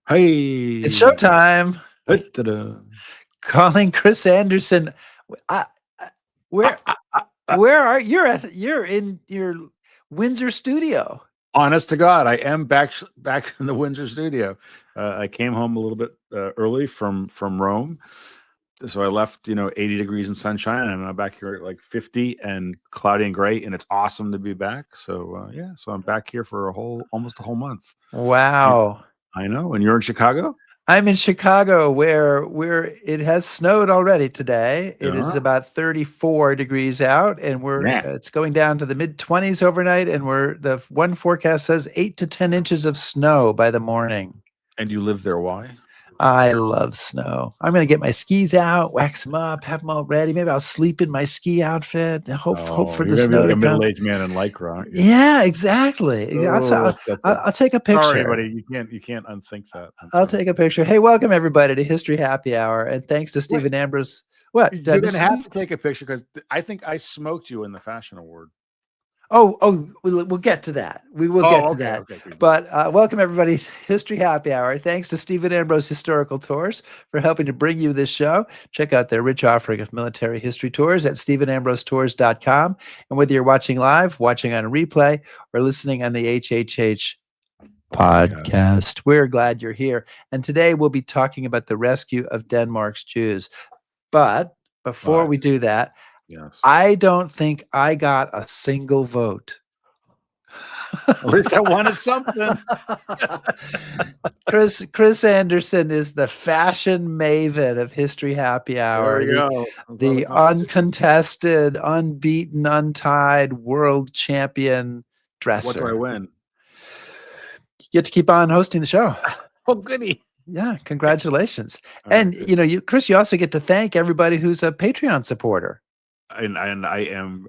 It's Hey. showtime. Da-da-da. Calling Chris Anderson. I, I- Ah, where ah, ah, ah. where are you're in your Windsor studio. Honest to God, I am back in the Windsor studio. I came home a little bit early from Rome, so I left 80 degrees and sunshine, and I'm back here at like 50 and cloudy and gray, and it's awesome to be back. So yeah, so I'm back here for almost a whole month. Wow. I know, and you're in Chicago. I'm in Chicago where it has snowed already today. It is Yeah, about 34 degrees out and yeah. it's going down to the mid 20s overnight and the one forecast says 8 to 10 inches of snow by the morning. And you live there? Why? I love snow. I'm going to get my skis out, wax them up, have them all ready. Maybe I'll sleep in my ski outfit and hope Oh, for you're the gonna be snow like to a come. middle-aged man in Lycra, aren't you? Yeah, exactly. Oh, I'll take a sorry, picture. buddy. You can't unthink that. I'm I'll sorry. take a picture. Hey, welcome everybody to History Happy Hour, and thanks to Wait, Stephen Ambrose. What? Did I you're miss gonna have something? to take a picture because I think I smoked you in the fashion award. Oh, we'll get to that. We will get Oh, to okay, that. okay, good. But welcome everybody to History Happy Hour. Thanks to Stephen Ambrose Historical Tours for helping to bring you this show. Check out their rich offering of military history tours at stephenambrosetours.com. And whether you're watching live, watching on a replay, or listening on the HHH podcast, we're glad you're here. And today we'll be talking about the rescue of Denmark's Jews. But before we do that, Yes. I don't think I got a single vote. At least I wanted something. Chris Anderson is the fashion maven of History Happy Hour. There we go. The uncontested, unbeaten, untied world champion dresser. What do I win? You get to keep on hosting the show. Oh, goody. Yeah, congratulations. All And right, Chris, you also get to thank everybody who's a Patreon supporter. and I am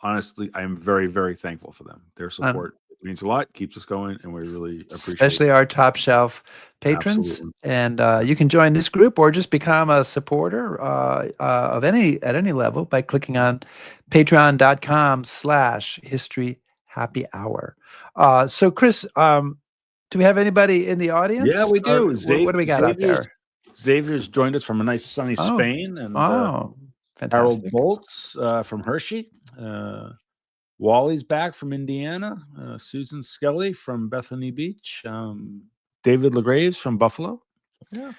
honestly, I'm very, very thankful for them. Their support means a lot, keeps us going, and we really appreciate especially our top shelf patrons. Absolutely. And you can join this group or just become a supporter at any level by clicking on patreon.com/history happy hour. So Chris, do we have anybody in the audience? Yeah, we do. What do we got out there? Xavier's joined us from a nice sunny Spain, and fantastic. Harold Boltz from Hershey. Wally's back from Indiana. Susan Skelly from Bethany Beach. David LaGraves from Buffalo. Yeah.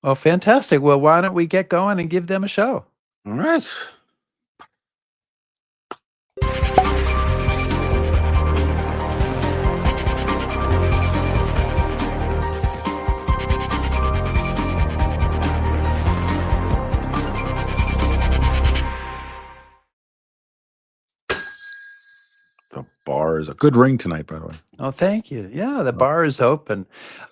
Oh, fantastic. Well, why don't we get going and give them a show? All right. The bar is a good ring tonight, by the way. Oh, thank you. Yeah, the bar is open.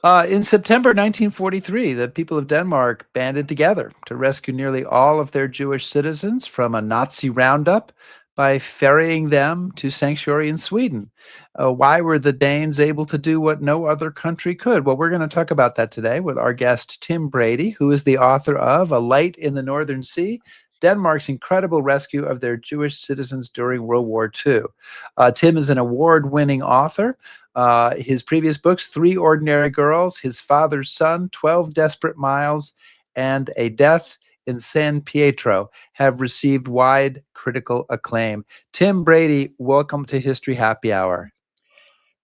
In September 1943, the people of Denmark banded together to rescue nearly all of their Jewish citizens from a Nazi roundup by ferrying them to sanctuary in Sweden. Why were the Danes able to do what no other country could? Well, we're going to talk about that today with our guest, Tim Brady, who is the author of A Light in the Northern Sea, Denmark's incredible rescue of their Jewish citizens during World War II. Tim is an award-winning author. His previous books, 3 Ordinary Girls, His Father's Son, 12 Desperate Miles, and A Death in San Pietro, have received wide critical acclaim. Tim Brady, welcome to History Happy Hour.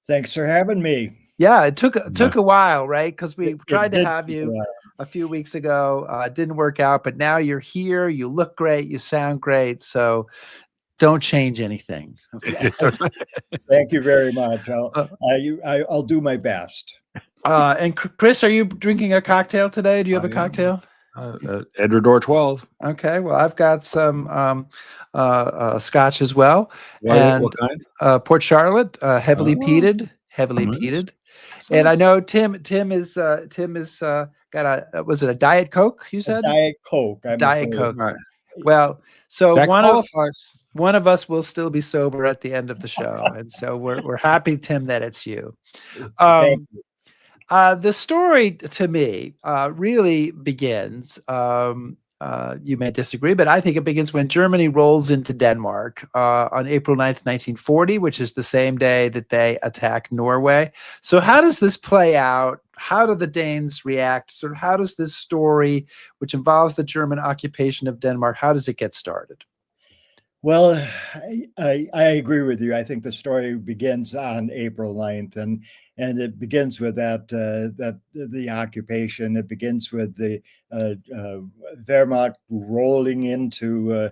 Thanks for having me. Yeah, it took a while, right? Because we tried to have you a few weeks ago. It didn't work out, but now you're here. You look great. You sound great. So don't change anything. Okay. Thank you very much. I'll do my best. And Chris, are you drinking a cocktail today? Do you have a cocktail? Edredor 12. Okay. Well, I've got some scotch as well. What kind? Port Charlotte, heavily peated. And I know Tim is got a was it a Diet Coke? You said Diet Coke. Diet Coke. Right. Well, so that one of us will still be sober at the end of the show, and so we're happy, Tim, that it's you. Thank you. The story to me really begins You may disagree, but I think it begins when Germany rolls into Denmark on April 9th, 1940, which is the same day that they attack Norway. So how does this play out? How do the Danes react? Sort of how does this story, which involves the German occupation of Denmark, how does it get started? Well, I agree with you. I think the story begins on April 9th, and it begins with that the occupation. It begins with the Wehrmacht rolling into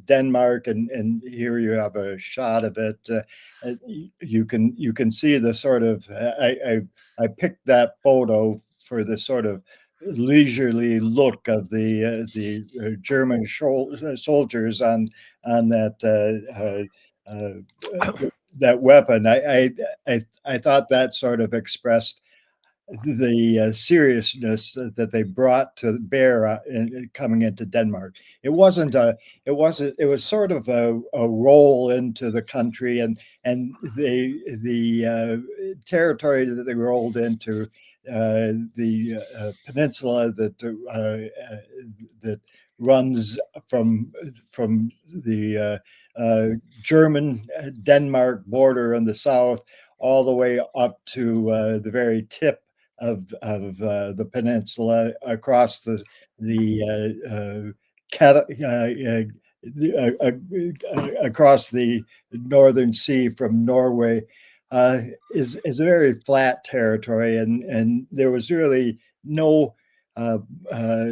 Denmark, and here you have a shot of it. You can see the sort of I picked that photo for the sort of leisurely look of the German soldiers on that that weapon. I thought that sort of expressed the seriousness that they brought to bear in coming into Denmark. It was sort of a roll into the country, and the territory that they rolled into, the peninsula that runs from the German Denmark border in the south all the way up to the very tip of the peninsula across across the Northern Sea from Norway, is a very flat territory, and there was really no uh, uh,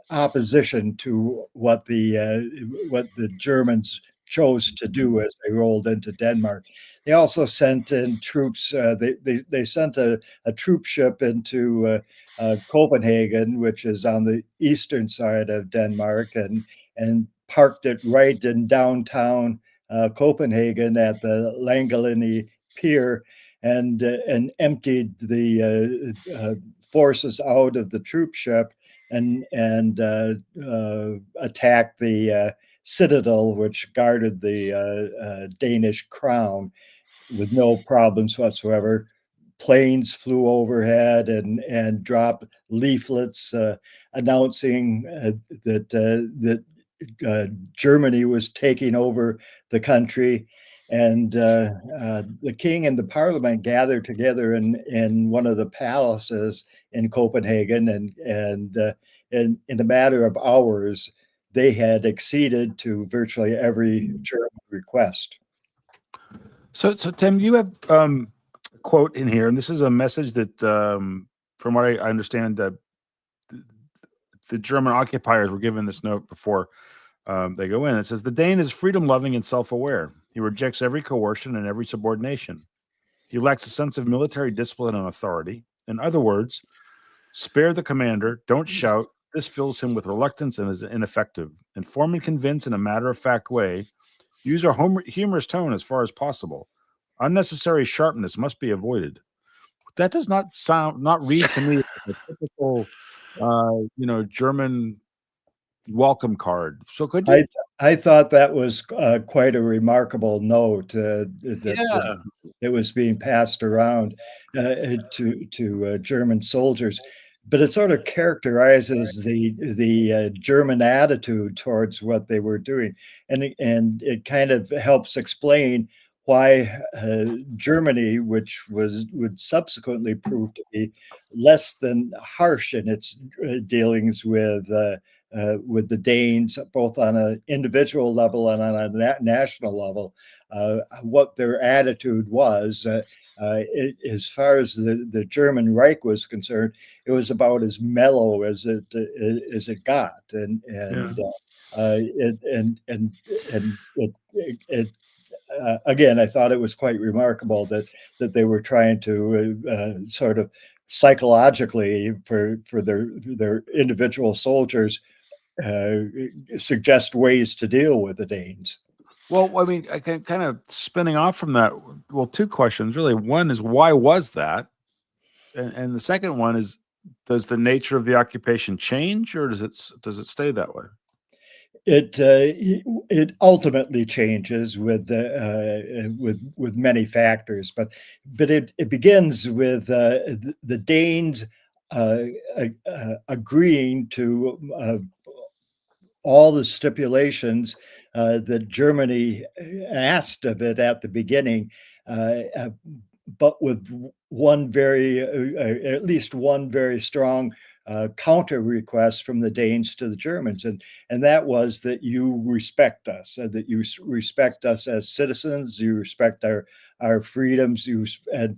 opposition to what the Germans chose to do as they rolled into Denmark. They also sent in troops. They sent a troop ship into Copenhagen, which is on the eastern side of Denmark, and parked it right in downtown Copenhagen at the Langelini Pier, and emptied the forces out of the troop ship and attacked the citadel, which guarded the Danish crown, with no problems whatsoever. Planes flew overhead and dropped leaflets announcing that Germany was taking over the country, and the king and the parliament gathered together in one of the palaces in Copenhagen, and in a matter of hours, they had acceded to virtually every German request. So Tim, you have a quote in here, and this is a message that, from what I understand, that the German occupiers were given this note before they go in. It says, "The Dane is freedom-loving and self-aware. He rejects every coercion and every subordination. He lacks a sense of military discipline and authority. In other words, spare the commander, don't shout. This fills him with reluctance and is ineffective. Inform and convince in a matter-of-fact way. Use a humorous tone as far as possible. Unnecessary sharpness must be avoided." That does not read to me like a typical, German welcome card. So could you? I thought that was quite a remarkable note that it was being passed around to German soldiers, but it sort of characterizes the German attitude towards what they were doing, and it kind of helps explain why Germany, which would subsequently prove to be less than harsh in its dealings with the Danes, both on an individual level and on a national level, what their attitude was. As far as the German Reich was concerned, it was about as mellow as it got, and it again, I thought it was quite remarkable that they were trying to sort of psychologically for their individual soldiers suggest ways to deal with the Danes. Well, I mean, I can kind of spinning off from that. Well, two questions really. One is, why was that? And the second one is, does the nature of the occupation change, or does it stay that way? It ultimately changes with many factors, but it begins with the Danes agreeing to all the stipulations that Germany asked of it at the beginning, but with at least one very strong counter request from the Danes to the Germans, and that was that you respect us, that you respect us as citizens, you respect our freedoms, and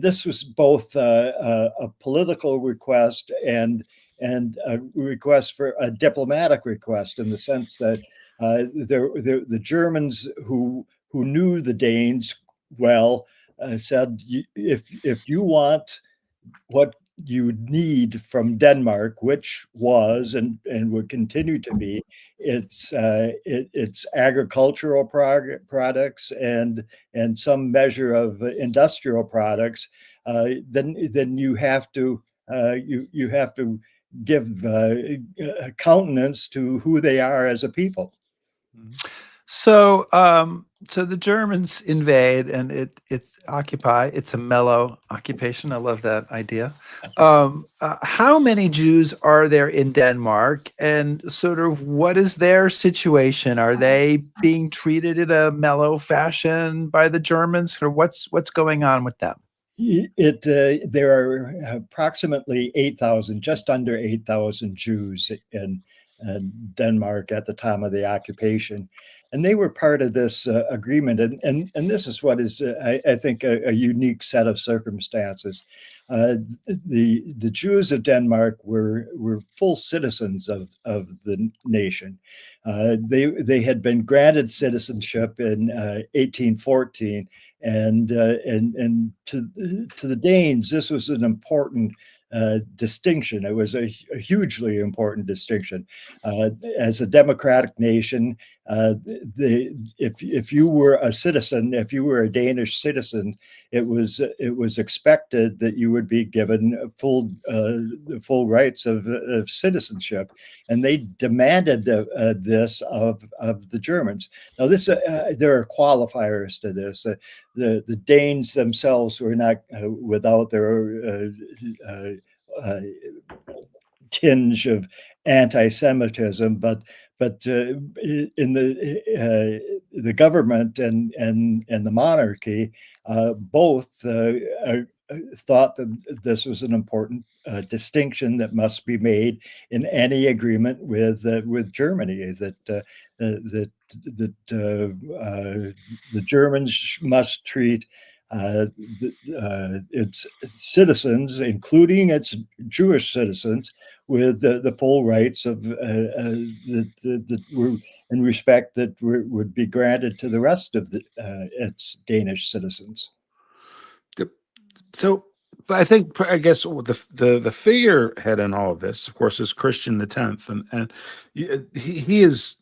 this was both a political request and a request for a diplomatic request, in the sense that the Germans who knew the Danes well said, if you want what you need from Denmark, which was and would continue to be its agricultural products and some measure of industrial products, then you have to you have to give countenance to who they are as a people. So, so the Germans invade and it occupy. It's a mellow occupation. I love that idea. How many Jews are there in Denmark, and sort of what is their situation? Are they being treated in a mellow fashion by the Germans, or what's going on with them? There are approximately 8,000, just under 8,000 Jews in Denmark at the time of the occupation, and they were part of this agreement. And this is what is, I think, a unique set of circumstances. The Jews of Denmark were full citizens of the nation. They had been granted citizenship in 1814. And to the Danes, this was an important distinction. It was a hugely important distinction. As a democratic nation, if you were a citizen, if you were a Danish citizen, it was expected that you would be given full rights of citizenship, and they demanded this of the Germans. Now, there are qualifiers to this. The Danes themselves were not without their tinge of anti-Semitism, but in the government and the monarchy, both thought that this was an important distinction that must be made in any agreement with Germany. That the Germans must treat its citizens, including its Jewish citizens, with the full rights of that were in respect that would be granted to the rest of its Danish citizens. So, but I guess the figurehead in all of this, of course, is Christian X, and he is,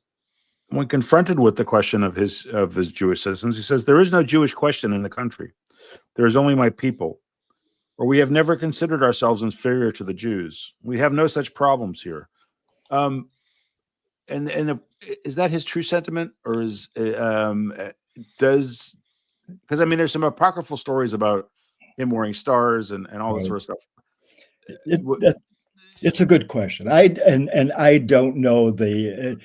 when confronted with the question of the Jewish citizens, he says, "There is no Jewish question in the country. There is only my people. Or we have never considered ourselves inferior to the Jews. We have no such problems here." Is that his true sentiment, or because I mean, there's some apocryphal stories about him wearing stars and all this sort of stuff. It's a good question. I don't know the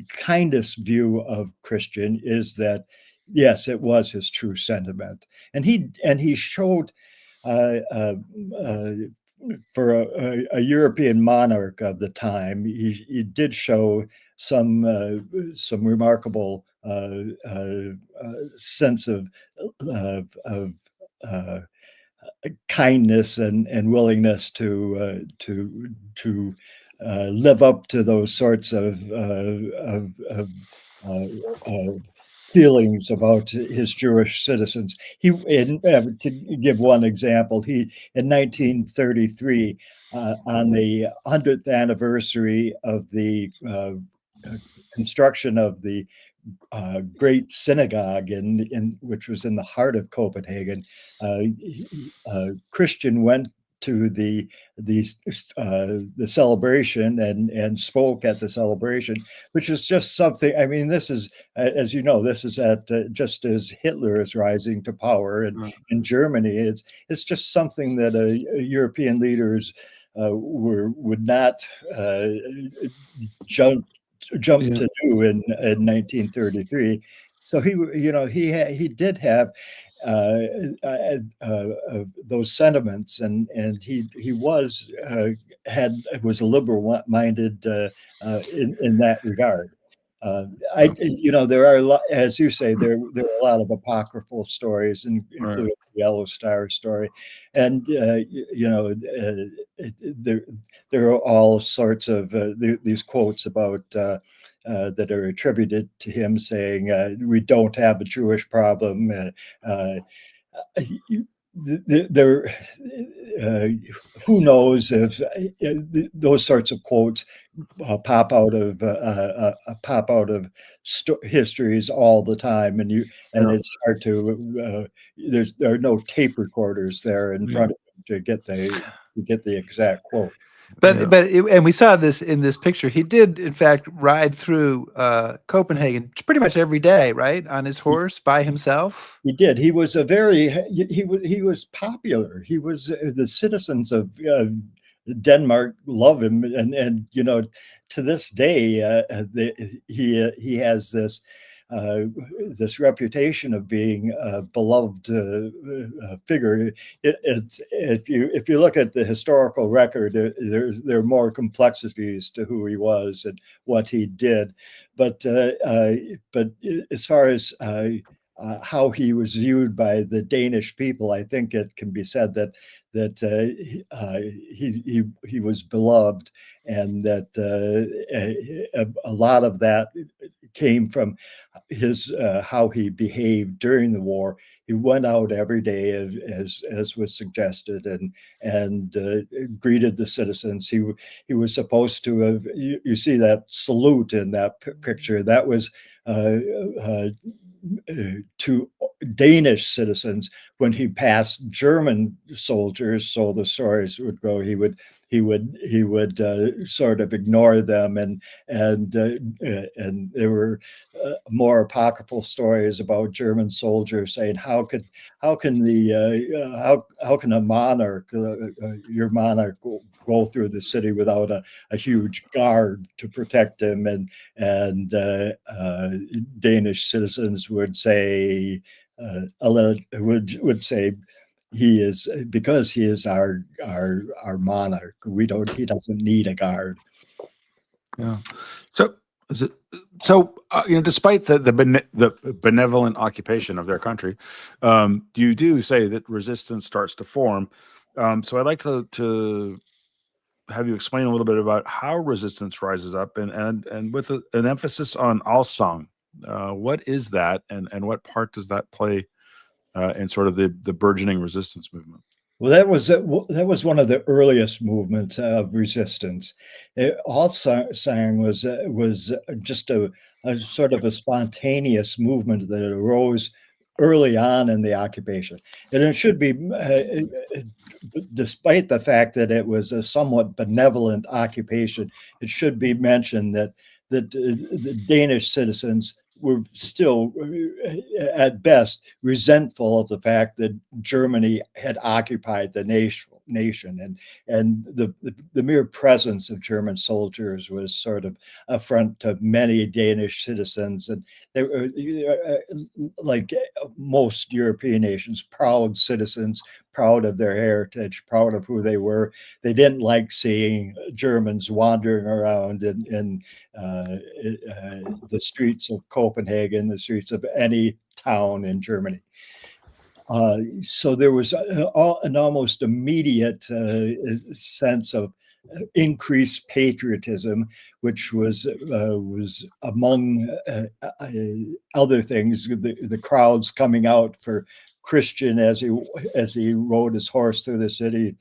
kindest view of Christian is that, yes, it was his true sentiment, and he showed for a European monarch of the time, he did show some remarkable sense of kindness and willingness to live up to those sorts of feelings about his Jewish citizens. To give one example, in 1933, on the 100th anniversary of the construction of the great synagogue which was in the heart of Copenhagen, Christian went to the celebration and spoke at the celebration, which is just something. I mean, this is, as you know, this is at just as Hitler is rising to power in Germany. It's just something that European leaders would not jump to do in 1933. So he did have those sentiments, and he was a liberal minded in that regard. There are a lot, as you say, there are a lot of apocryphal stories, including the Yellow Star story, and there are all sorts of these quotes about that are attributed to him, saying we don't have a Jewish problem. There, who knows if those sorts of quotes pop out of histories all the time, and it's hard to. There are no tape recorders there in front of him to get the exact quote. And we saw this in this picture. He did, in fact, ride through Copenhagen pretty much every day, right, on his horse by himself. He did. He was he was popular. He was the citizens of Denmark love him, and to this day he has this reputation of being a beloved figure. If you look at the historical record, there are more complexities to who he was and what he did, but as far as how he was viewed by the Danish people, I think it can be said that he was beloved, and that a lot of that came from his how he behaved during the war. He went out every day, as was suggested, and greeted the citizens. He was supposed to have. You see that salute in that picture. That was to Danish citizens when he passed German soldiers. So the stories would go, he would sort of ignore them, and there were more apocryphal stories about German soldiers saying, how can a monarch, your monarch, go through the city without a huge guard to protect him, and Danish citizens would say would say, he is, because he is our monarch. He doesn't need a guard. Yeah. So despite the benevolent occupation of their country, you do say that resistance starts to form. So I'd like to have you explain a little bit about how resistance rises up, and with an emphasis on Allsang. What is that, and what part does that play in sort of the burgeoning resistance movement? Well, that was one of the earliest movements of resistance. Allsang was just a sort of a spontaneous movement that arose early on in the occupation, and it should be, despite the fact that it was a somewhat benevolent occupation, it should be mentioned that the Danish citizens were still, at best, resentful of the fact that Germany had occupied the nation, and the mere presence of German soldiers was sort of affront to many Danish citizens, and they were, like most European nations, proud citizens, proud of their heritage, proud of who they were. They didn't like seeing Germans wandering around in the streets of Copenhagen, the streets of any town in Germany. So there was an almost immediate sense of increased patriotism, which was among other things, the crowds coming out for Christian as he rode his horse through the city.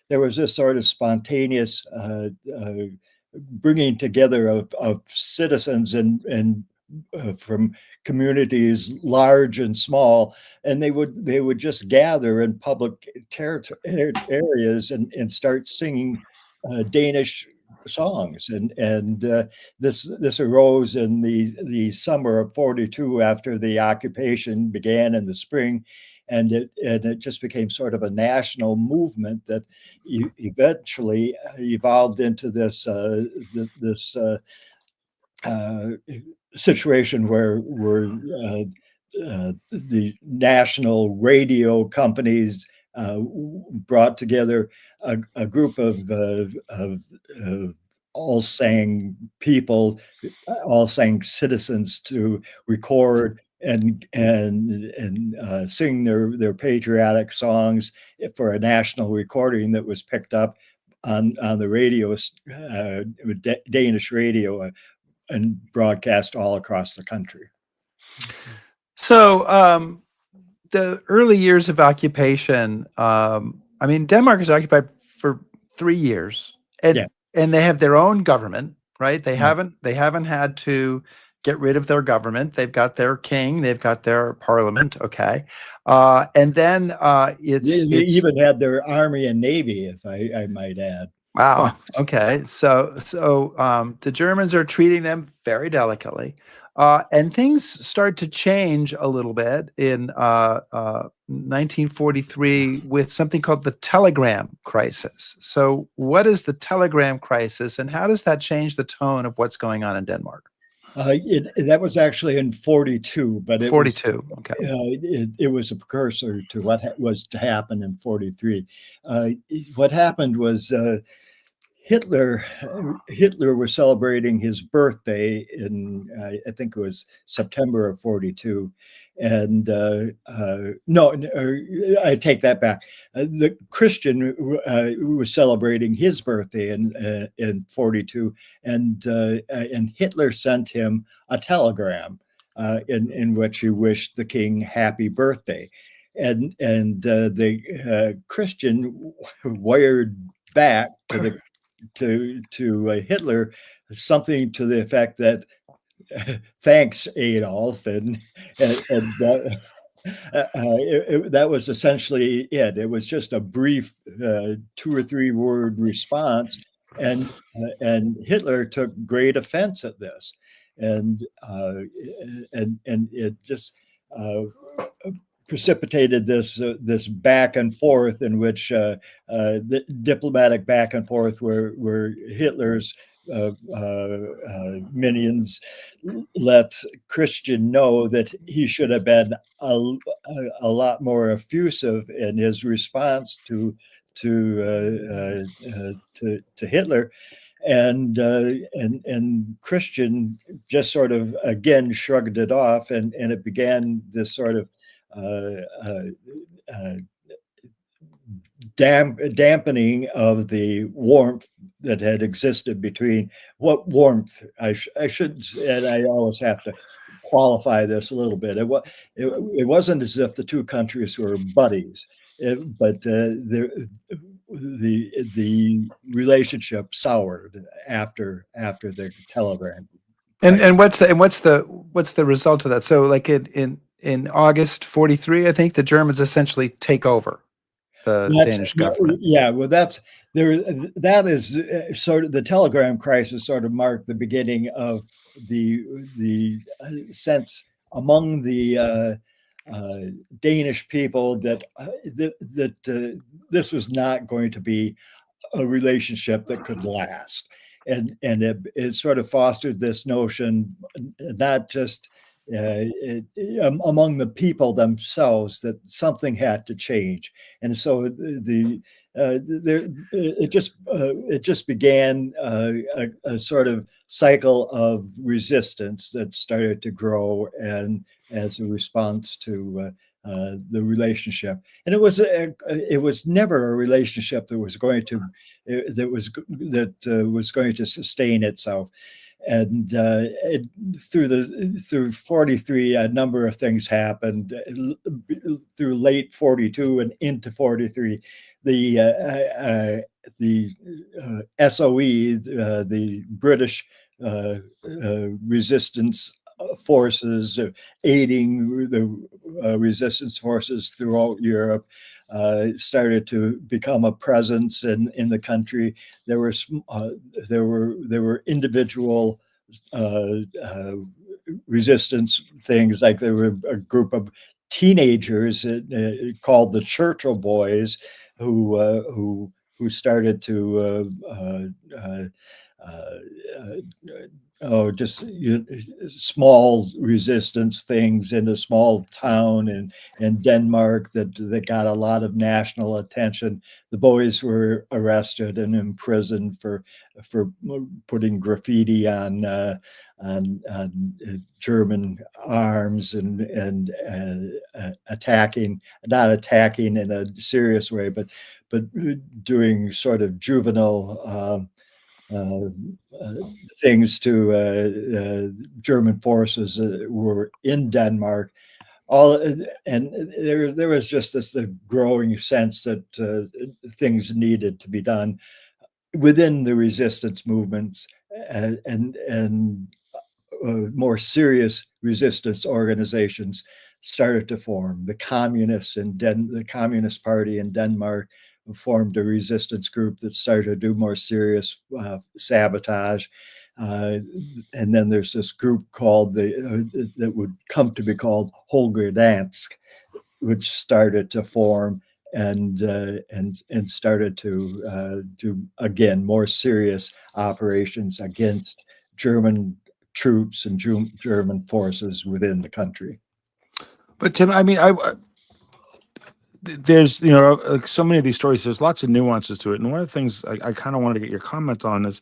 There was this sort of spontaneous bringing together of citizens and from communities large and small, and they would just gather in public areas and start singing Danish songs, and this arose in the summer of 42 after the occupation began in the spring, and it just became sort of a national movement that eventually evolved into this situation where the national radio companies brought together a group of all sang people, all sang citizens to record and sing their patriotic songs for a national recording that was picked up on the radio, Danish radio, and broadcast all across the country. So the early years of occupation, I mean, Denmark is occupied for 3 years, and Yeah. and they have their own government, right? They Yeah. haven't had to get rid of their government. They've got their king, they've got their parliament, okay, and then They even had their army and navy, if I might add. wow. Okay. So the Germans are treating them very delicately. And things start to change a little bit in 1943 with something called the telegram crisis. So what is the telegram crisis, and how does that change the tone of what's going on in Denmark? That was actually in 42, but it 42. Okay. it was a precursor to what was to happen in 43. What happened was Hitler was celebrating his birthday in I think it was September of 42, and no, I take that back. The Christian was celebrating his birthday in 42, and Hitler sent him a telegram in which he wished the king happy birthday, and the Christian wired back to Hitler something to the effect that thanks Adolf, and that was essentially it. It was just a brief 2 or 3 word response, and Hitler took great offense at this, and it just precipitated this back and forth in which the diplomatic back and forth where Hitler's minions let Christian know that he should have been a lot more effusive in his response to Hitler, and Christian just sort of again shrugged it off, and it began this sort of dampening of the warmth that had existed between what warmth I should, and I always have to qualify this a little bit. It wasn't as if the two countries were buddies, but the relationship soured after the telegram. And what's the result of that? So like in August 43, I think the Germans essentially take over the Danish government. Yeah, well, that is sort of the telegram crisis. Sort of marked the beginning of the sense among the Danish people that this was not going to be a relationship that could last, and it sort of fostered this notion, not just among the people themselves, that something had to change, and so it just began a sort of cycle of resistance that started to grow, and as a response to the relationship, and it was never a relationship that was going to sustain itself. And through 43, a number of things happened. Through late 42 and into 43, the SOE, the British resistance forces aiding the resistance forces throughout Europe started to become a presence in the country. There were individual resistance things, like there were a group of teenagers called the Churchill Boys who started to just small resistance things in a small town in Denmark that got a lot of national attention. The boys were arrested and imprisoned for putting graffiti on German arms and attacking, not attacking in a serious way, but doing sort of juvenile things to German forces that were in Denmark. And there was just this growing sense that things needed to be done within the resistance movements, and more serious resistance organizations started to form. The communists the Communist Party in Denmark formed a resistance group that started to do more serious sabotage. And then there's this group called that would come to be called Holger Dansk, which started to form and started to do again more serious operations against German troops and German forces within the country. But Tim, I mean, there's like so many of these stories. There's lots of nuances to it, and one of the things I kind of wanted to get your comment on is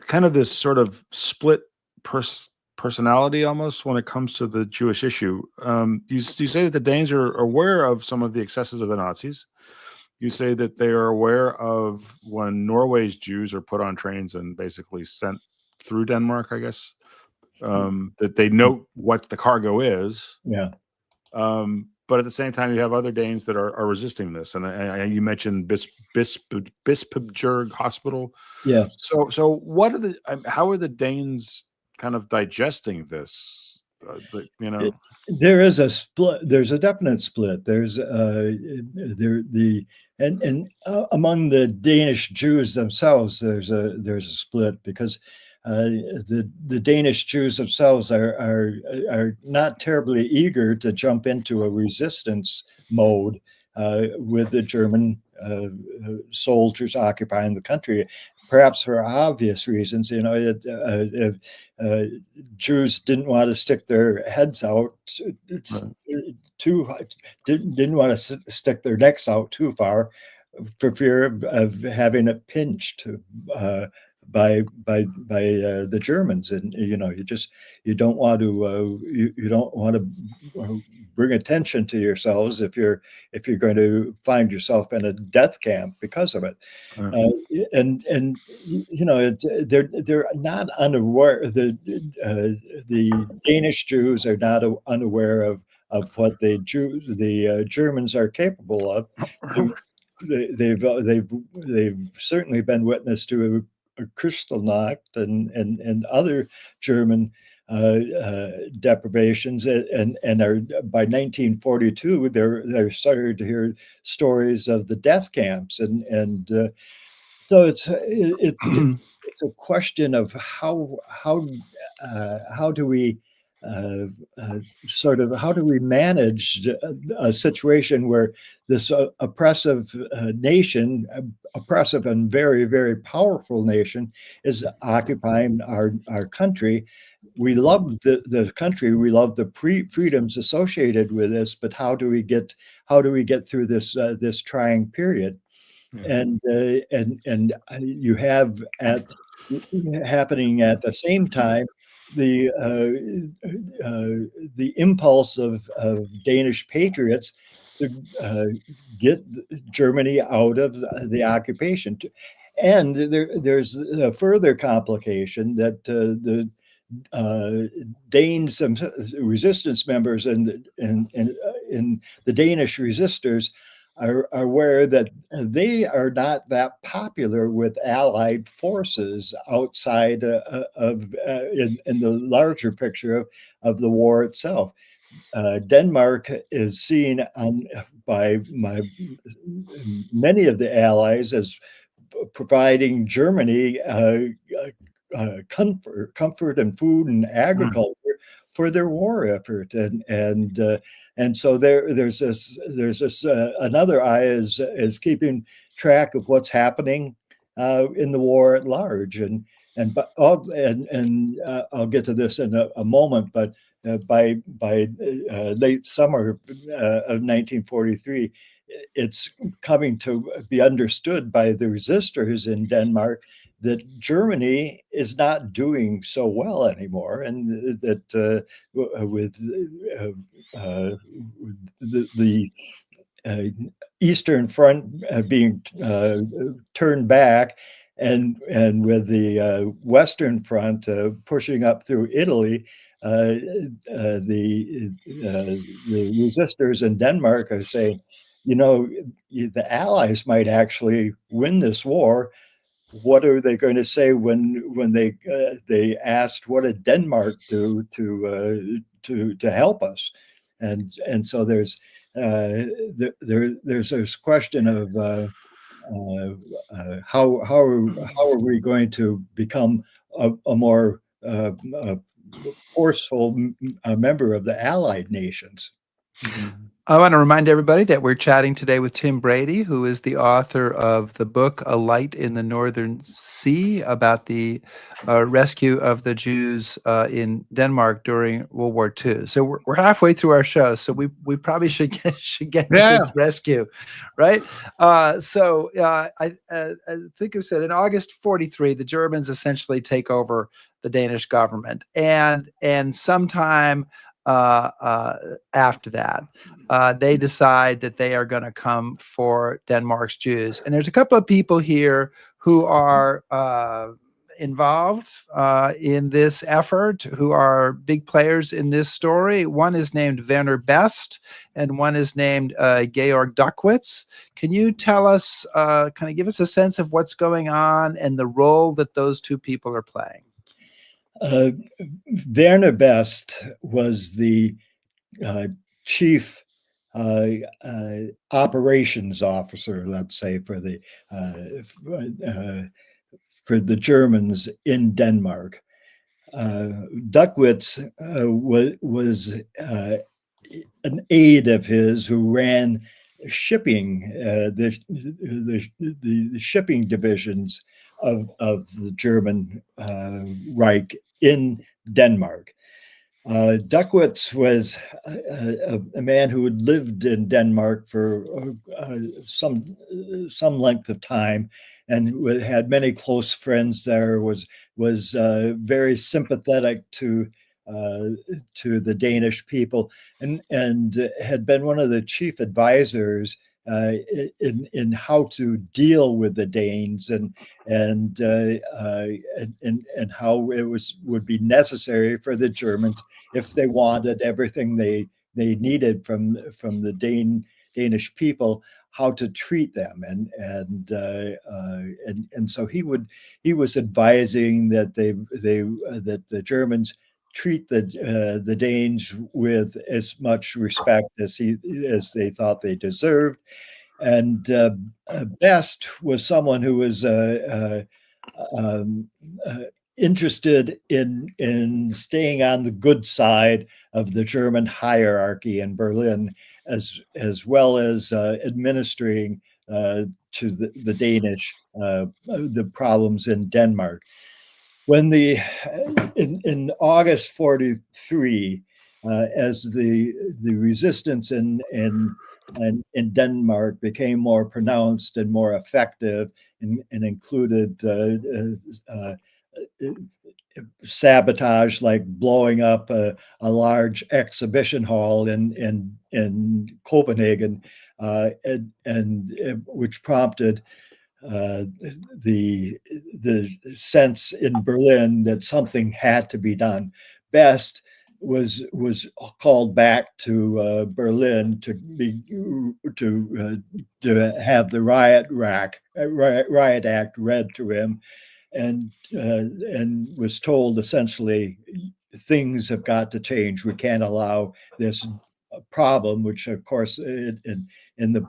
kind of this sort of split personality almost when it comes to the Jewish issue. You say that the Danes are aware of some of the excesses of the Nazis. You say that they are aware of when Norway's Jews are put on trains and basically sent through Denmark, I guess, that they know what the cargo is. Yeah. But at the same time, you have other Danes that are resisting this. And you mentioned Bispebjerg Hospital. Yes. So what are how are the Danes kind of digesting this? There is a split. There's a definite split. There's among the Danish Jews themselves, there's a split, because the Danish Jews themselves are not terribly eager to jump into a resistance mode with the German soldiers occupying the country. Perhaps for obvious reasons, if Jews didn't want to stick their heads out too high, didn't want to stick their necks out too far, for fear of having it pinched by the Germans. And you don't want to bring attention to yourselves if you're going to find yourself in a death camp because of it. They're not unaware. The Danish Jews are not unaware of what the Germans are capable of. They've certainly been witness to a Kristallnacht and other German deprivations, and are by 1942 they're starting to hear stories of the death camps, and so it's a question of how do we how do we manage a situation where this oppressive nation, oppressive and very, very powerful nation, is occupying our country. We love the country. We love the freedoms associated with this. But how do we get through this trying period? And you have happening at the same time the impulse of Danish patriots to get Germany out of the occupation. And there's a further complication that the Danes, resistance members, and the Danish resistors are aware that they are not that popular with Allied forces outside in the larger picture of the war itself. Denmark is seen by many of the Allies as providing Germany comfort and food and agriculture for their war effort, and so there's this another eye is keeping track of what's happening in the war at large, but I'll get to this in a moment, but by late summer of 1943, it's coming to be understood by the resistors in Denmark that Germany is not doing so well anymore, and that with the Eastern Front being turned back, and with the Western Front pushing up through Italy, the resistors in Denmark are saying, the Allies might actually win this war. What are they going to say when they asked, what did Denmark do to help us? And so there's this question of how are we going to become a more forceful member of the Allied nations? I want to remind everybody that we're chatting today with Tim Brady, who is the author of the book A Light in the Northern Sea, about the rescue of the Jews in Denmark during World War II. So we're halfway through our show, so we probably should get to this rescue, right? I think I said in August 43, the Germans essentially take over the Danish government, and sometime after that, they decide that they are going to come for Denmark's Jews. And there's a couple of people here who are involved in this effort, who are big players in this story. One is named Werner Best, and one is named Georg Duckwitz. Can you tell us, kind of give us a sense of what's going on and the role that those two people are playing? Werner Best was the chief operations officer, let's say, for the Germans in Denmark. Duckwitz was an aide of his who ran shipping, the shipping divisions of the German Reich in Denmark. Duckwitz was a man who had lived in Denmark for some length of time, and had many close friends there. Was very sympathetic to the Danish people, and had been one of the chief advisors in how to deal with the Danes, and how it would be necessary for the Germans, if they wanted everything they needed from the Danish people, how to treat them, and so he was advising that that the Germans treat the Danes with as much respect as they thought they deserved. And Best was someone who was interested in staying on the good side of the German hierarchy in Berlin, as well as administering to the Danish the problems in Denmark. When in August 43, as the resistance in Denmark became more pronounced and more effective, and included sabotage, like blowing up a large exhibition hall in Copenhagen, and which prompted the sense in Berlin that something had to be done. Best was called back to Berlin to have the riot act read to him, and was told essentially, things have got to change. We can't allow this problem, which of course in the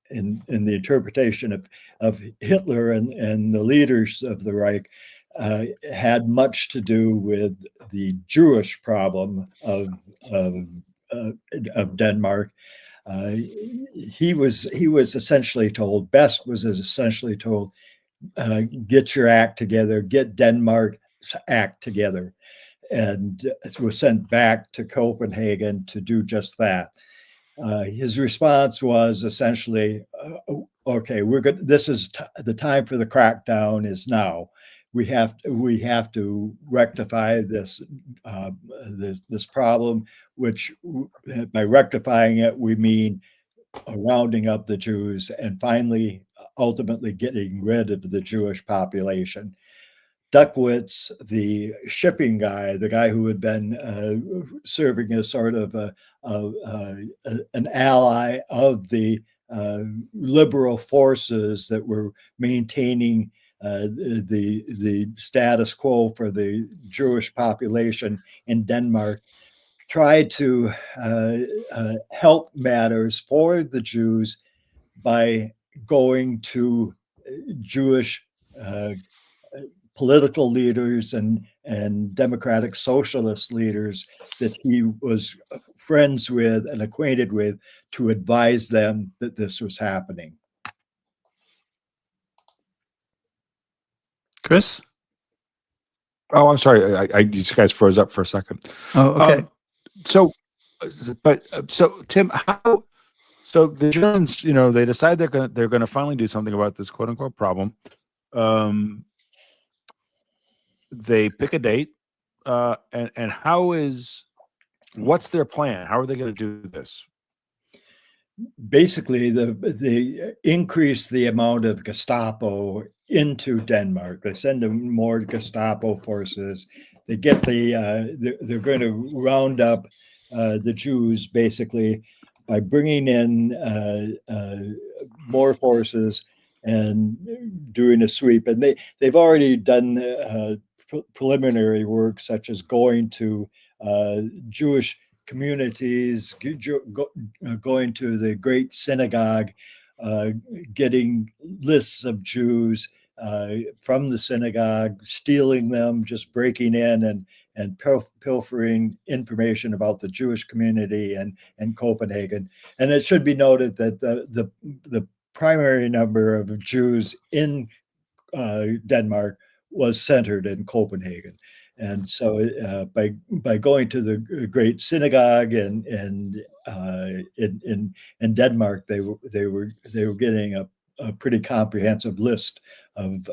in the interpretation of Hitler and the leaders of the Reich, had much to do with the Jewish problem of Denmark. He was essentially told, Best was essentially told, get your act together, get Denmark's act together, and was sent back to Copenhagen to do just that. His response was essentially, okay, we're good. This is the time for the crackdown is now. We have to rectify this this problem, which by rectifying it, we mean rounding up the Jews and finally, ultimately getting rid of the Jewish population. Duckwitz, the shipping guy, the guy who had been serving as sort of an ally of the liberal forces that were maintaining the status quo for the Jewish population in Denmark, tried to help matters for the Jews by going to Jewish political leaders and democratic socialist leaders that he was friends with and acquainted with to advise them that this was happening. Chris? Oh, I'm sorry. You guys froze up for a second. Oh, okay. So Tim, so the Germans, they decide they're gonna finally do something about this quote unquote problem. They pick a date, and what's their plan? How are they going to do this? Basically, they increase the amount of Gestapo into Denmark. They send them more Gestapo forces. They get they're going to round up the Jews basically by bringing in more forces and doing a sweep. And they've already done preliminary work, such as going to Jewish communities, going to the great synagogue, getting lists of Jews from the synagogue, stealing them, just breaking in and pilfering information about the Jewish community and Copenhagen. And it should be noted that the primary number of Jews in Denmark was centered in Copenhagen. And so by going to the great synagogue and in Denmark, they were getting a pretty comprehensive list of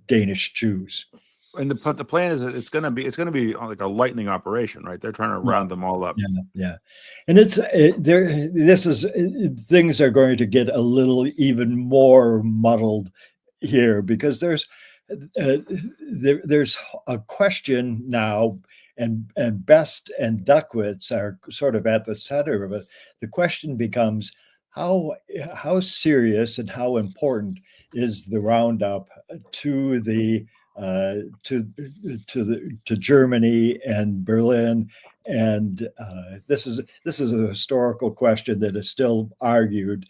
Danish Jews. And the plan is that it's going to be like a lightning operation, right? They're trying to round them all up. Yeah. And things are going to get a little even more muddled here, because there's a question now, and Best and Duckwitz are sort of at the center of it. The question becomes how serious and how important is the roundup to Germany and Berlin. And this is a historical question that is still argued.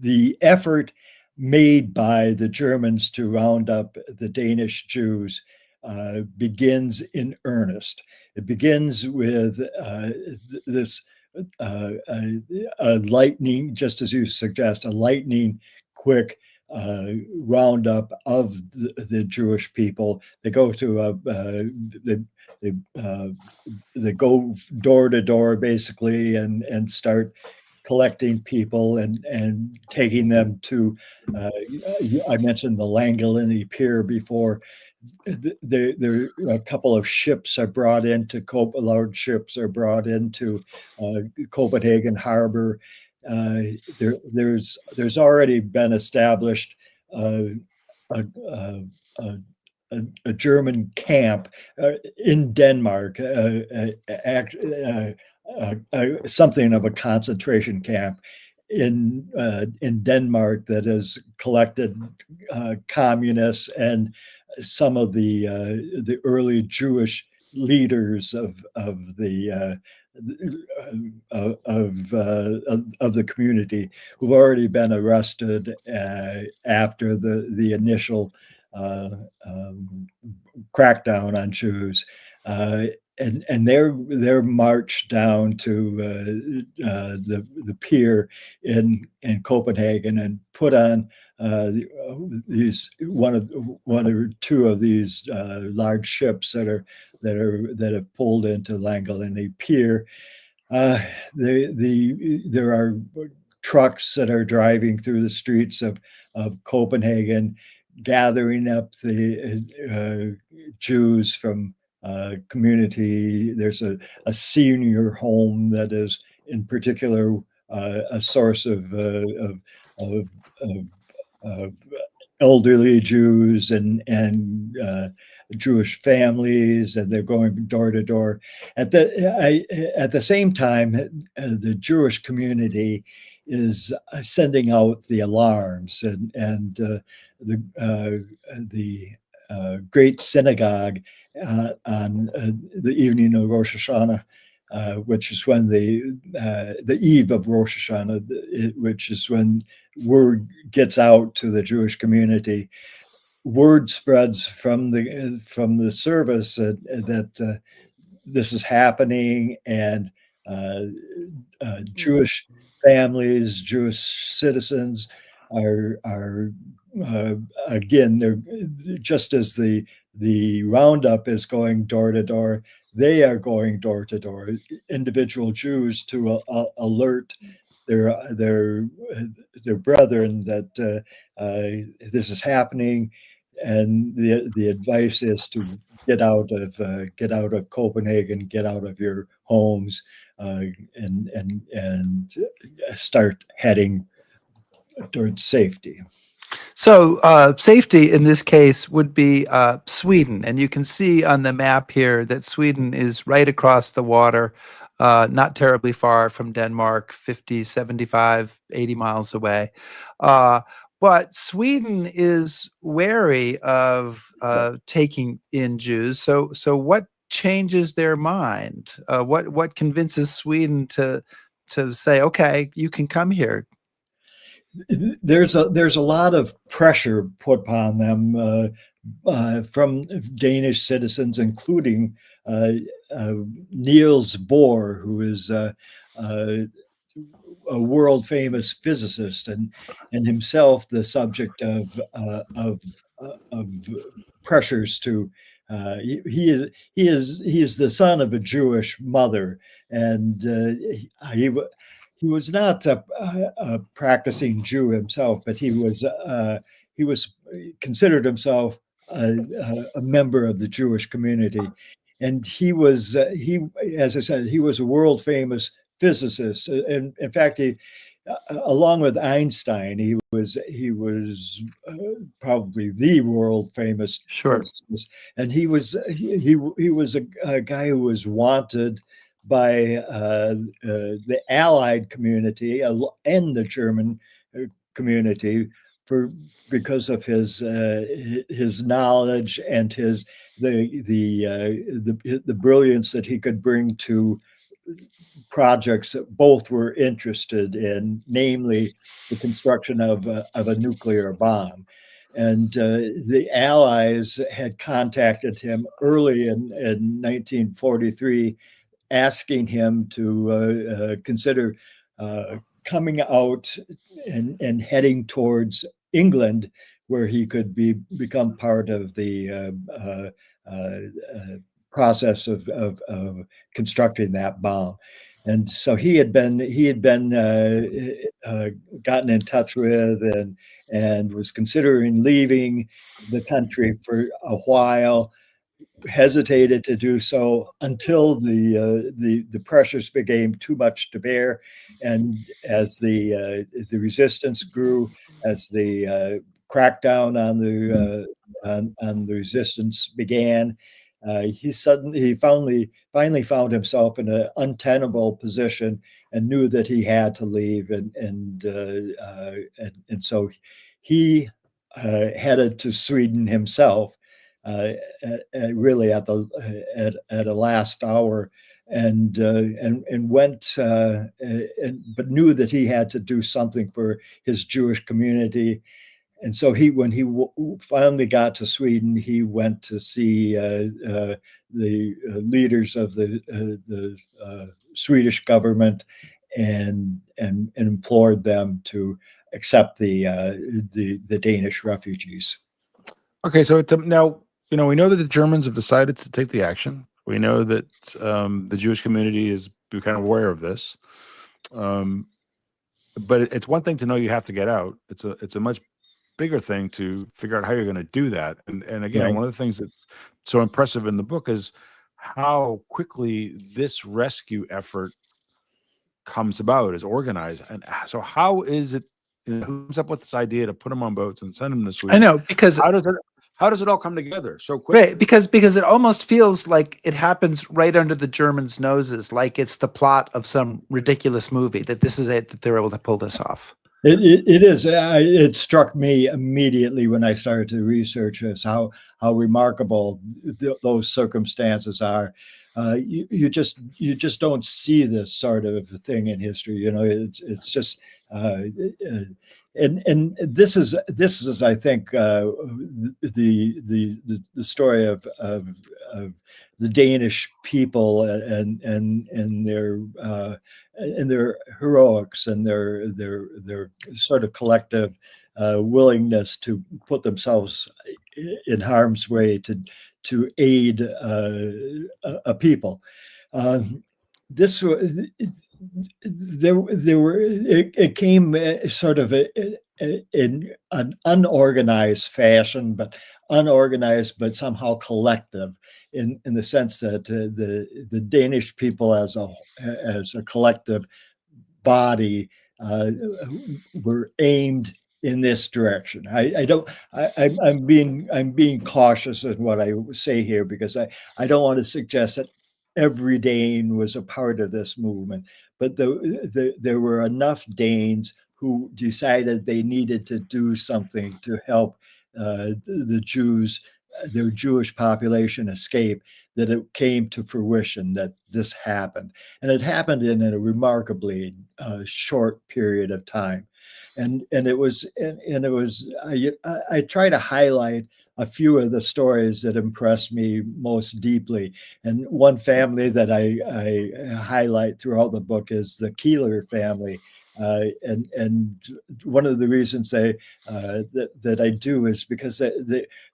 The effort made by the Germans to round up the Danish Jews begins in earnest. It begins with this a lightning, just as you suggest, a lightning quick roundup of the Jewish people. They go to they go door to door basically and start collecting people and taking them to. I mentioned the Langelinie Pier before. There a couple of ships are brought into large ships are brought into Copenhagen harbor. There's already been established a a German camp in Denmark, something of a concentration camp in Denmark that has collected communists and some of the early Jewish leaders of the community who've already been arrested after the initial crackdown on Jews. And they're marched down to the pier in Copenhagen and put on these one or two of these large ships that have pulled into Langelinie Pier. There are trucks that are driving through the streets of Copenhagen, gathering up the Jews from community. There's a senior home that is in particular a source of elderly Jews and Jewish families, and they're going door to door. At the same time, the Jewish community is sending out the alarms, and the great synagogue on the evening of Rosh Hashanah, which is when the eve of Rosh Hashanah, which is when word gets out to the Jewish community. Word spreads from the service that this is happening, and Jewish families, Jewish citizens are again, they're just as the roundup is going door to door, they are going door to door. Individual Jews to alert their brethren that this is happening, and the advice is to get out of Copenhagen, get out of your homes, and start heading towards safety. So safety in this case would be Sweden. And you can see on the map here that Sweden is right across the water, not terribly far from Denmark, 50, 75, 80 miles away. But Sweden is wary of taking in Jews. So what changes their mind? What convinces Sweden to say, okay, you can come here? There's a lot of pressure put upon them from Danish citizens, including Niels Bohr, who is a world famous physicist and himself the subject of pressures to. He is the son of a Jewish mother, and he was not a practicing Jew himself, but he was considered himself a member of the Jewish community, and as I said, he was a world famous physicist. And in fact, along with Einstein, he was probably the world famous physicist, and he was a guy who was wanted by the Allied community and the German community because of his knowledge and the brilliance that he could bring to projects that both were interested in, namely the construction of a nuclear bomb. And the Allies had contacted him early in 1943, asking him to consider coming out and heading towards England, where he could become part of the process of constructing that bomb. And so he had been gotten in touch with and was considering leaving the country for a while, hesitated to do so until the pressures became too much to bear, and as the resistance grew, as the crackdown on the resistance began, he finally found himself in an untenable position and knew that he had to leave, and so he headed to Sweden himself, really at a last hour, and went, but knew that he had to do something for his Jewish community. And so when he finally got to Sweden, he went to see the leaders of the Swedish government, and implored them to accept the Danish refugees. Okay, so now we know that the Germans have decided to take the action. We know that the Jewish community is kind of aware of this, but it's one thing to know you have to get out. It's a much bigger thing to figure out how you're going to do that. And again, Right. one of the things that's so impressive in the book is how quickly this rescue effort comes about, is organized. And so how is it, who comes up with this idea to put them on boats and send them to Sweden? I know, because how does it all come together so quickly? right, because it almost feels like it happens right under the Germans' noses, like it's the plot of some ridiculous movie, that this is it, that they're able to pull this off. It is. It struck me immediately when I started to research this how remarkable those circumstances are. You just don't see this sort of thing in history. It's just. And this is I think the story of the Danish people and their heroics and their sort of collective willingness to put themselves in harm's way to aid a people. This was it came sort of in an unorganized fashion, but unorganized, but somehow collective, in the sense that the Danish people as a collective body were aimed in this direction. I'm being cautious in what I say here, because I don't want to suggest that every Dane was a part of this movement, but there were enough Danes who decided they needed to do something to help the Jews, their Jewish population, escape, that it came to fruition that this happened. And it happened in a remarkably short period of time. And it was I try to highlight a few of the stories that impressed me most deeply. And one family that I highlight throughout the book is the Keeler family. And one of the reasons that I do is because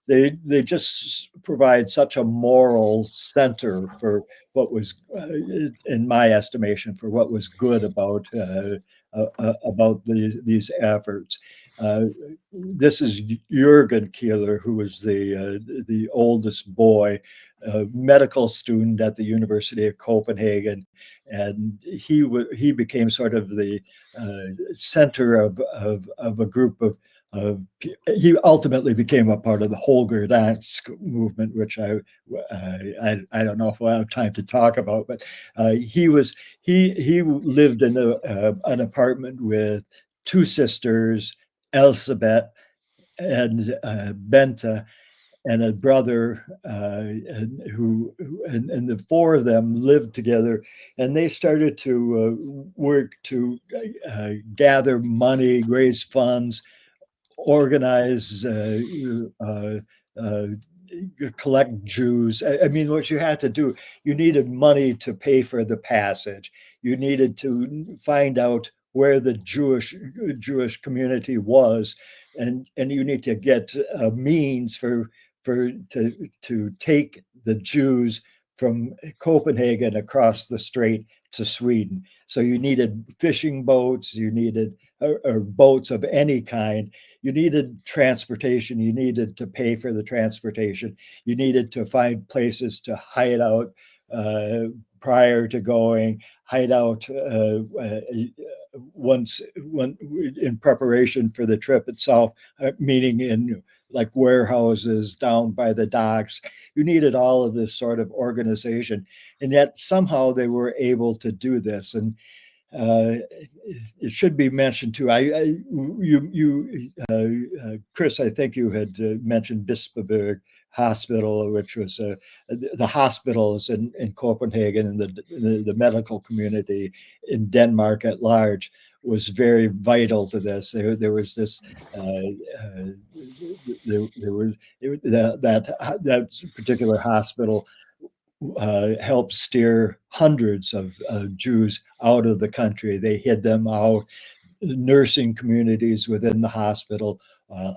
they just provide such a moral center for what was, in my estimation, for what was good about these efforts. This is Jürgen Keeler, who was the oldest boy, a medical student at the University of Copenhagen, and he became sort of the center of a group of. He ultimately became a part of the Holger Dansk movement, which I don't know if we'll have time to talk about, but he lived in an apartment with two sisters, Elsebeth and Bente, and a brother, and the four of them lived together, and they started to work to gather money, raise funds, organize, collect Jews. I mean, what you had to do, you needed money to pay for the passage. You needed to find out where the Jewish community was, and you need to get a means to take the Jews from Copenhagen across the strait to Sweden. So you needed fishing boats, you needed or boats of any kind. You needed transportation. You needed to pay for the transportation. You needed to find places to hide out prior to going, hide out when in preparation for the trip itself, meaning in like warehouses down by the docks. You needed all of this sort of organization, and yet somehow they were able to do this. And it should be mentioned too. Chris, I think you had mentioned Bispeberg Hospital, which was the hospitals in Copenhagen, and the medical community in Denmark at large was very vital to this. There was this that particular hospital helped steer hundreds of Jews out of the country. They hid them out. Nursing communities within the hospital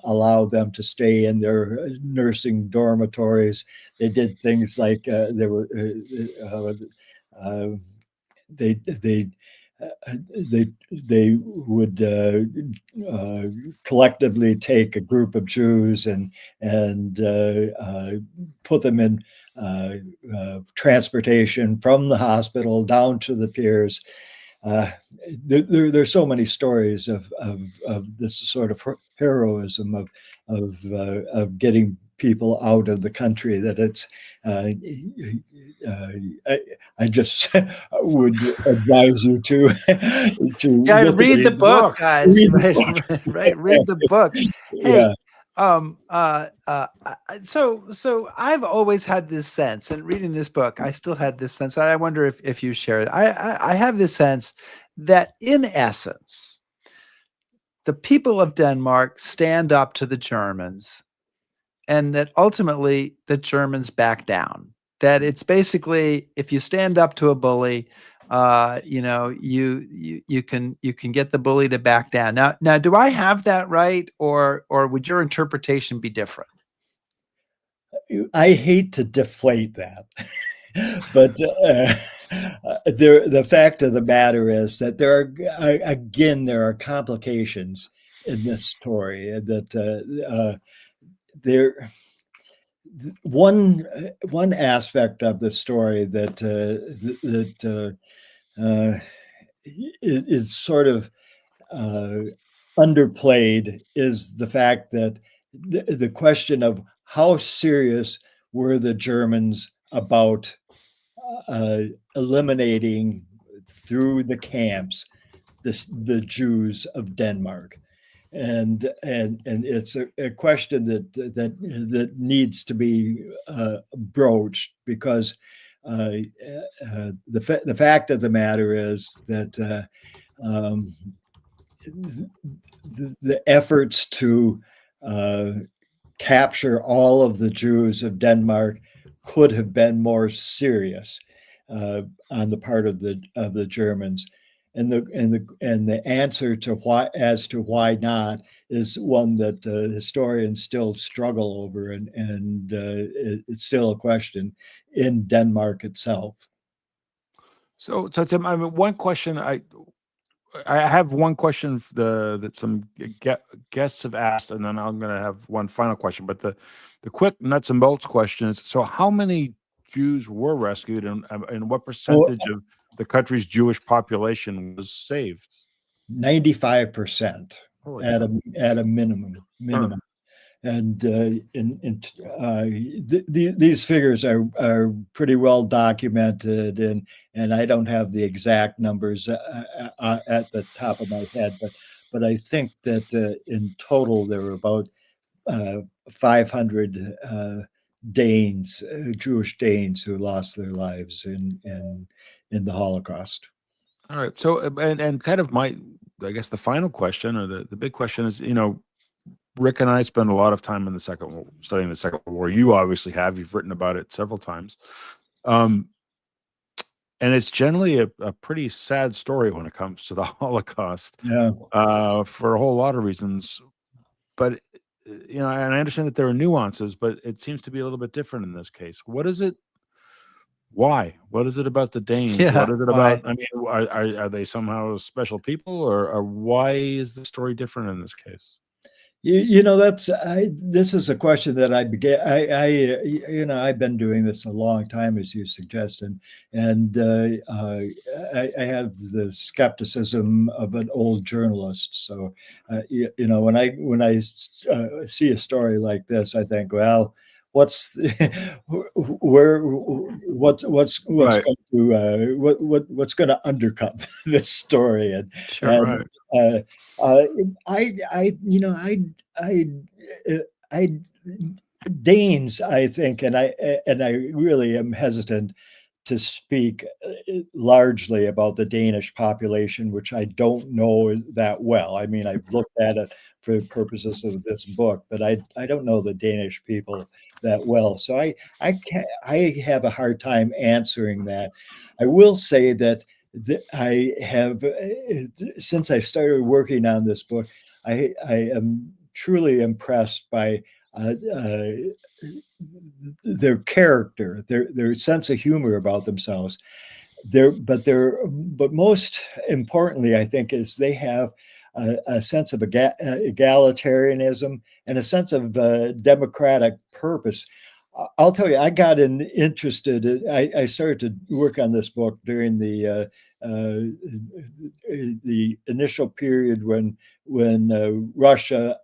allowed them to stay in their nursing dormitories. They did things like they would collectively take a group of Jews and put them in transportation from the hospital down to the piers. There's so many stories of this sort of heroism of getting people out of the country that it's I just would advise you to read the book, guys. Read Right, the book. right. Read the book. Hey, Yeah. so I've always had this sense, and reading this book, I still had this sense. I wonder if you share it. I have this sense that in essence, the people of Denmark stand up to the Germans, and that ultimately the Germans back down. That it's basically, if you stand up to a bully, you can get the bully to back down. Now, do I have that right, or would your interpretation be different? I hate to deflate that, but the fact of the matter is that there are complications in this story that one aspect of the story that is sort of underplayed is the fact that the question of how serious were the Germans about eliminating through the camps the Jews of Denmark. And it's a question that needs to be broached, because the fact of the matter is that the efforts to capture all of the Jews of Denmark could have been more serious on the part of the Germans. And the answer to why not is one that historians still struggle over, and it's still a question in Denmark itself. So Tim, I mean, one question I have one question that some guests have asked, and then I'm going to have one final question. But the quick nuts and bolts question is: so how many Jews were rescued, and what percentage of the country's Jewish population was saved? 95% at a minimum. And these figures are pretty well documented, and I don't have the exact numbers at the top of my head, but I think that in total there were about 500 Danes, Jewish Danes, who lost their lives in the Holocaust. All right. So and kind of I guess the final question, or the big question is, Rick and I spend a lot of time in studying the Second World War. You obviously have. You've written about it several times. And it's generally a pretty sad story when it comes to the Holocaust. Yeah. For a whole lot of reasons. But, and I understand that there are nuances, but it seems to be a little bit different in this case. What is it? Why? What is it about the Danes? Yeah, what is it about? I mean, are they somehow special people, or why is the story different in this case? That's this is a question that I began. I've been doing this a long time, as you suggested, and I have the skepticism of an old journalist. So, when I see a story like this, I think, well, what's Right. going to what's going to undercut this story, Sure. and Right. uh, uh, I, uh, I Danes, I think, and I really am hesitant to speak largely about the Danish population, which I don't know that well. I mean, I've looked at it for the purposes of this book, but I don't know the Danish people that well. So I have a hard time answering that. I will say that I have since I started working on this book, I am truly impressed by their character, their sense of humor about themselves. But most importantly, I think, is they have a sense of egalitarianism and a sense of democratic purpose. I'll tell you, I got interested. I started to work on this book during the initial period when Russia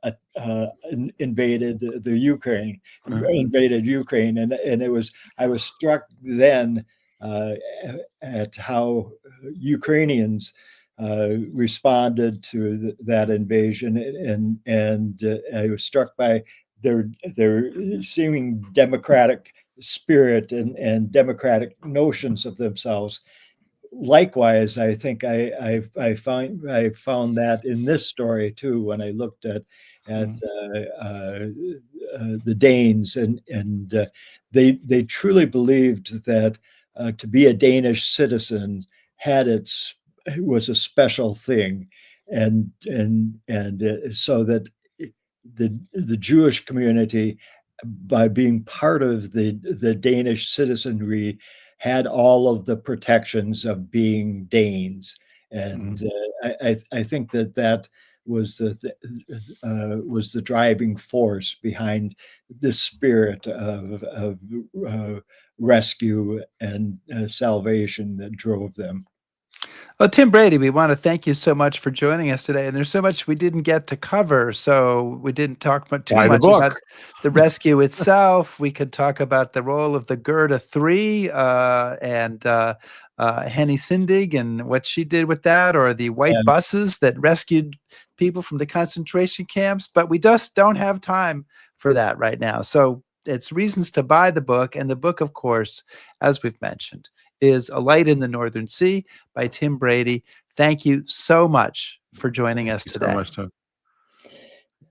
invaded the Ukraine, and I was struck then at how Ukrainians responded to that invasion, and I was struck by their seeming democratic spirit and democratic notions of themselves. Likewise, I think I found that in this story too when I looked at the Danes, and they truly believed that to be a Danish citizen was a special thing, and so that the Jewish community, by being part of the Danish citizenry, had all of the protections of being Danes, and I think that was the driving force behind this spirit of rescue and salvation that drove them. Well, Tim Brady, we want to thank you so much for joining us today. And there's so much we didn't get to cover, so we didn't talk too Buy the much about book. the rescue itself. We could talk about the role of the Gerda 3 and Henny Sindig and what she did with that, or the white And buses that rescued people from the concentration camps. But we just don't have time for that right now. So it's reasons to buy the book. And the book, of course, as we've mentioned, is A Light in the Northern Sea by Tim Brady. Thank you so much for joining us Thank you so today. much, Tim.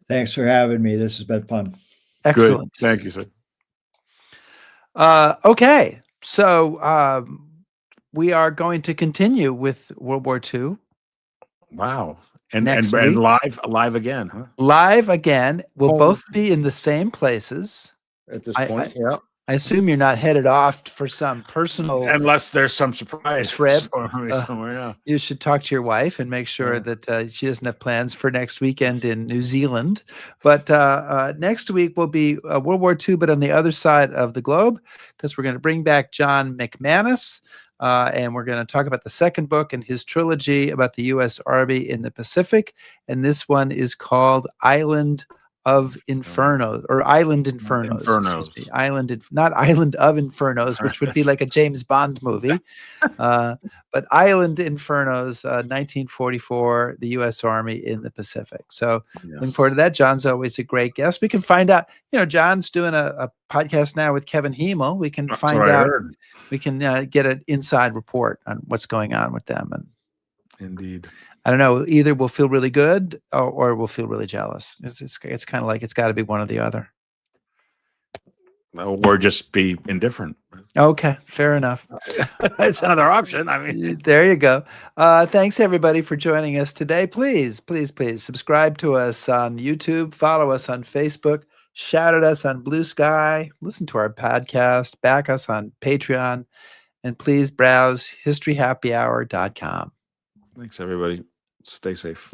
thanks for having me. This has been fun. Good. Excellent. Thank you, sir. Okay, so we are going to continue with World War II Wow. And next and week. live again, huh? Live again. We'll Oh. both be in the same places. At this point, yeah. I assume you're not headed off for some personal Unless there's some surprise trip. somewhere. Yeah. You should talk to your wife and make sure Yeah. that she doesn't have plans for next weekend in New Zealand. But next week will be World War II, but on the other side of the globe, because we're going to bring back John McManus, and we're going to talk about the second book in his trilogy about the U.S. Army in the Pacific. And this one is called Island of Inferno, or Island Infernos. Excuse me. Not Island of Infernos, which would be like a James Bond movie. But Island Infernos, 1944, the U.S. Army in the Pacific. So looking forward to that. John's always a great guest. We can find out, John's doing a podcast now with Kevin Hemel. We can That's find what I out, heard. we can get an inside report on what's going on with them. And Indeed. I don't know, either we'll feel really good or we'll feel really jealous. It's kind of like it's got to be one or the other. Or just be indifferent. Okay, fair enough. It's another option. I mean, There you go. Thanks everybody for joining us today. Please subscribe to us on YouTube, follow us on Facebook, shout at us on Blue Sky, listen to our podcast, back us on Patreon, and please browse historyhappyhour.com. thanks, everybody. Stay safe.